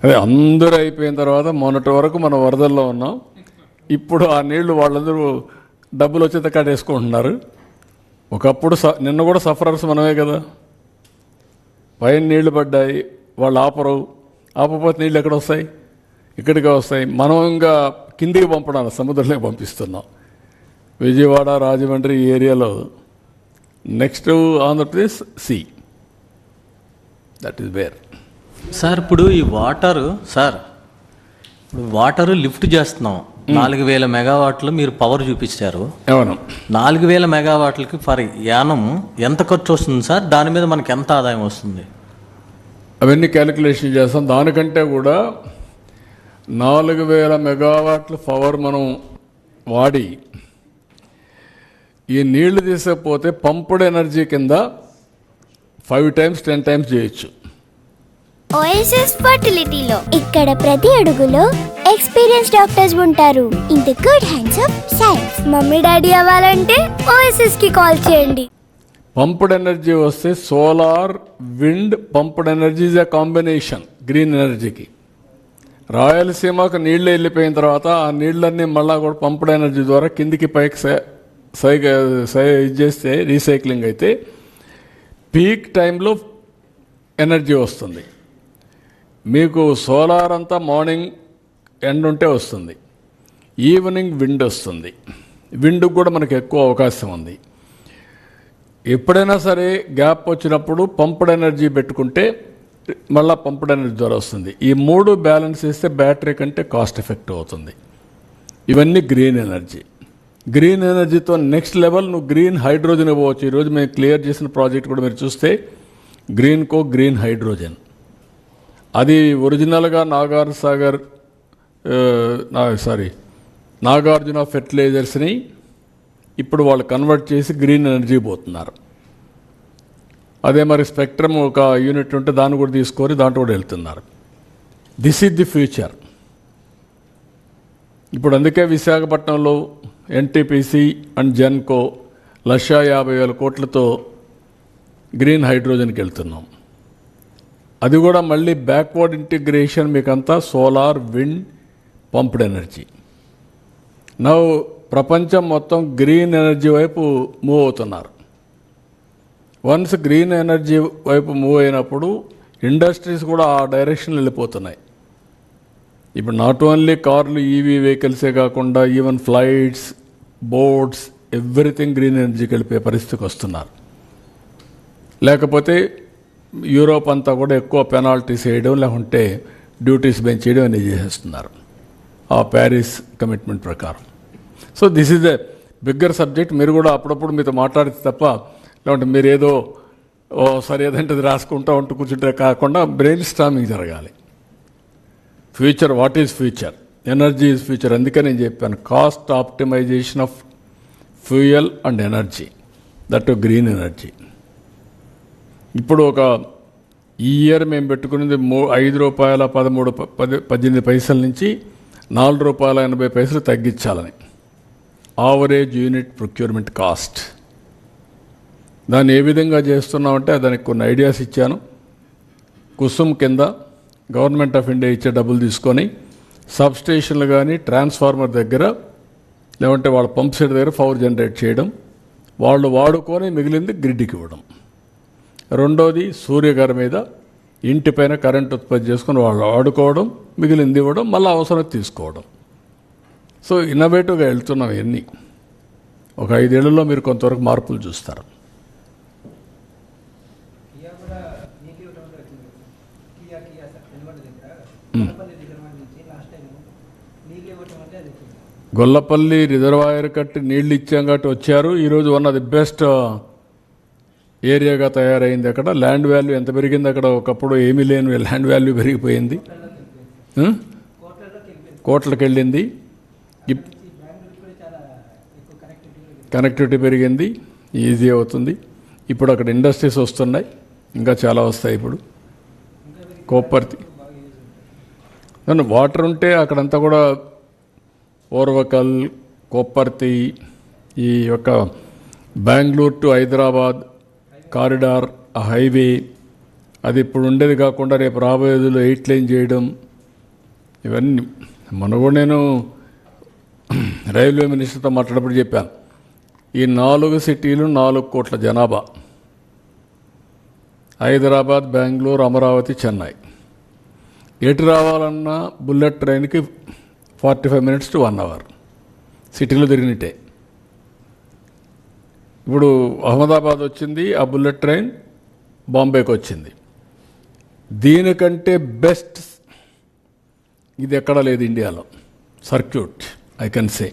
అదే అందరూ అయిపోయిన తర్వాత మొన్నటి వరకు మనం వరదల్లో ఉన్నాం. ఇప్పుడు ఆ నీళ్లు వాళ్ళందరూ డబ్బులు వచ్చేంత కట్టేసుకుంటున్నారు. ఒకప్పుడు నిన్న కూడా సఫరర్స్ మనమే కదా. పైన నీళ్లు పడ్డాయి, వాళ్ళు ఆపపోతే నీళ్ళు ఎక్కడ వస్తాయి? ఇక్కడికే వస్తాయి. మనం ఇంకా కిందికి పంపడానికి సముద్రంలోకి పంపిస్తున్నాం. విజయవాడ, రాజమండ్రి ఈ ఏరియాలో. Next Andhra Pradesh see, that is where. Sir ఇప్పుడు ఈ వాటరు లిఫ్ట్ చేస్తున్నాం. 4000 మెగావాట్లు మీరు పవర్ చూపించారు. అవును. 4000 మెగావాట్లకి ఫర్ యానం ఎంత ఖర్చు వస్తుంది సార్? దాని మీద మనకి ఎంత ఆదాయం వస్తుంది? అవన్నీ క్యాలిక్యులేషన్ చేస్తాం. దానికంటే కూడా 4000 మెగావాట్ల పవర్ మనం వాడి ఈ నీళ్లు తీసకపోతే పంపుడ్ ఎనర్జీ కింద 5 times 10 times చేయొచ్చు. ఓఎస్ఎస్ ఫర్టిలిటీలో ఇక్కడ ప్రతి అడుగులో ఎక్స్పీరియన్స్ డాక్టర్స్ ఉంటారు. In the good hands of science. Mummy daddy అవ్వాలంటే ఓఎస్ఎస్ కి కాల్ చేయండి. పంప్డ్ ఎనర్జీ వస్తే solar, wind, pumped energy is a combination green ఎనర్జీకి. రాయలసీమకు నీళ్లు వెళ్ళిపోయిన తర్వాత ఆ నీళ్ళన్నీ మళ్ళా కూడా పంప్డ్ ఎనర్జీ ద్వారా కిందికి పైకి చేస్తే రీసైక్లింగ్ అయితే పీక్ టైంలో ఎనర్జీ వస్తుంది. మీకు సోలార్ అంతా మార్నింగ్ ఎండ్ ఉంటే వస్తుంది, ఈవినింగ్ విండ్ వస్తుంది. విండ్కి కూడా మనకు ఎక్కువ అవకాశం ఉంది. ఎప్పుడైనా సరే గ్యాప్ వచ్చినప్పుడు పంప్డ్ ఎనర్జీ పెట్టుకుంటే మళ్ళీ పంప్డ్ ఎనర్జీ ద్వారా వస్తుంది. ఈ 3 బ్యాలెన్స్ చేస్తే బ్యాటరీ కంటే కాస్ట్ ఎఫెక్టివ్ అవుతుంది. ఇవన్నీ గ్రీన్ ఎనర్జీ. గ్రీన్ ఎనర్జీతో నెక్స్ట్ లెవెల్ నువ్వు గ్రీన్ హైడ్రోజన్ ఇవ్వచ్చు. ఈరోజు మేము క్లియర్ చేసిన ప్రాజెక్ట్ కూడా మీరు చూస్తే గ్రీన్ హైడ్రోజన్, అది ఒరిజినల్గా నాగార్జున ఫెర్టిలైజర్స్ని ఇప్పుడు వాళ్ళు కన్వర్ట్ చేసి గ్రీన్ ఎనర్జీ పోతున్నారు. అదే మరి స్పెక్ట్రమ్ ఒక యూనిట్ ఉంటే దాన్ని కూడా తీసుకొని దాంట్లో కూడా వెళ్తున్నారు. This is the future. ఇప్పుడు అందుకే విశాఖపట్నంలో ఎన్టీపీసీ అండ్ జెన్కో 1,50,000 కోట్లతో గ్రీన్ హైడ్రోజన్కి వెళ్తున్నాం. అది కూడా మళ్ళీ బ్యాక్వర్డ్ ఇంటిగ్రేషన్, మీకంతా సోలార్, విండ్, పంప్డ్ ఎనర్జీ. ప్రపంచం మొత్తం గ్రీన్ ఎనర్జీ వైపు మూవ్ అవుతున్నారు. వన్స్ గ్రీన్ ఎనర్జీ వైపు మూవ్ అయినప్పుడు ఇండస్ట్రీస్ కూడా ఆ డైరెక్షన్ వెళ్ళిపోతున్నాయి. ఇప్పుడు నాట్ ఓన్లీ కార్లు, ఈవీ వెహికల్సే కాకుండా even flights, boats, everything green ఎనర్జీకి వెళ్ళిపోయే పరిస్థితికి వస్తున్నారు. లేకపోతే యూరోప్ అంతా కూడా ఎక్కువ పెనాల్టీస్ వేయడం, లేకుంటే డ్యూటీస్ పెంచేయడం అనేది చేసేస్తున్నారు ఆ ప్యారిస్ కమిట్మెంట్ ప్రకారం. So this is a bigger subject. మీరు కూడా అప్పుడప్పుడు మీతో మాట్లాడితే తప్ప, లేకుంటే మీరు ఏదో సరే ఏదంటే రాసుకుంటూ ఉంటూ కూర్చుంటే కాకుండా బ్రెయిన్ స్టార్మింగ్ జరగాలి. Future, what is future? Energy is future. అందుకే నేను చెప్పాను cost optimisation of fuel and energy, that green energy. ఇప్పుడు ఈ ఇయర్ మేము పెట్టుకునేది ₹5.18 నుంచి ₹4.80 తగ్గించాలని ఆవరేజ్ యూనిట్ ప్రొక్యూర్మెంట్ కాస్ట్. దాన్ని ఏ విధంగా చేస్తున్నామంటే దానికి కొన్ని ఐడియాస్ ఇచ్చాను. కుసుమ్ కింద గవర్నమెంట్ ఆఫ్ ఇండియా ఇచ్చే డబ్బులు తీసుకొని సబ్స్టేషన్లు కానీ ట్రాన్స్ఫార్మర్ దగ్గర, లేదంటే వాళ్ళ పంప్ సెట్ దగ్గర పవర్ జనరేట్ చేయడం, వాళ్ళు వాడుకొని మిగిలింది గ్రిడ్కి ఇవ్వడం. రెండోది సూర్యగారి మీద ఇంటిపైన కరెంట్ ఉత్పత్తి చేసుకొని వాళ్ళు వాడుకోవడం, మిగిలింది ఇవ్వడం, మళ్ళీ అవసరం తీసుకోవడం. సో ఇన్నోవేటివ్గా వెళ్తున్నాం. ఇవన్నీ ఒక 5 ఏళ్లలో మీరు కొంతవరకు మార్పులు చూస్తారు. గొల్లపల్లి రిజర్వాయర్ కట్టి నీళ్ళు ఇచ్చాం కాబట్టి వచ్చారు. ఈరోజు వన్ ఆఫ్ ది బెస్ట్ ఏరియాగా తయారైంది. అక్కడ ల్యాండ్ వాల్యూ ఎంత పెరిగింది, అక్కడ ఒకప్పుడు ఏమీ లేని ల్యాండ్ వాల్యూ పెరిగిపోయింది, కోట్లకు వెళ్ళింది. కనెక్టివిటీ పెరిగింది, ఈజీ అవుతుంది. ఇప్పుడు అక్కడ ఇండస్ట్రీస్ వస్తున్నాయి, ఇంకా చాలా వస్తాయి. ఇప్పుడు కోప్పర్తి వాటర్ ఉంటే అక్కడంతా కూడా ఓర్వకల్, కోప్పర్తి, ఈ యొక్క బెంగళూరు టు హైదరాబాద్ కారిడార్, ఆ హైవే, అది ఇప్పుడు ఉండేది కాకుండా రేపు రాబోయేదిలో 8 లైన్ చేయడం, ఇవన్నీ మొన్న కూడా నేను రైల్వే మినిస్టర్తో మాట్లాడప్పుడు చెప్పాను. ఈ 4 సిటీలు 4 కోట్ల జనాభా, హైదరాబాద్, బెంగళూరు, అమరావతి, చెన్నై. ఎటు రావాలన్నా బుల్లెట్ ట్రైన్కి 45 మినిట్స్ టు 1 అవర్ సిటీలో తిరిగినట్టే. ఇప్పుడు అహ్మదాబాద్ వచ్చింది, ఆ బుల్లెట్ ట్రైన్ బాంబేకి వచ్చింది. దీనికంటే బెస్ట్ ఇది ఎక్కడా లేదు ఇండియాలో సర్క్యూట్, ఐ కెన్ సే.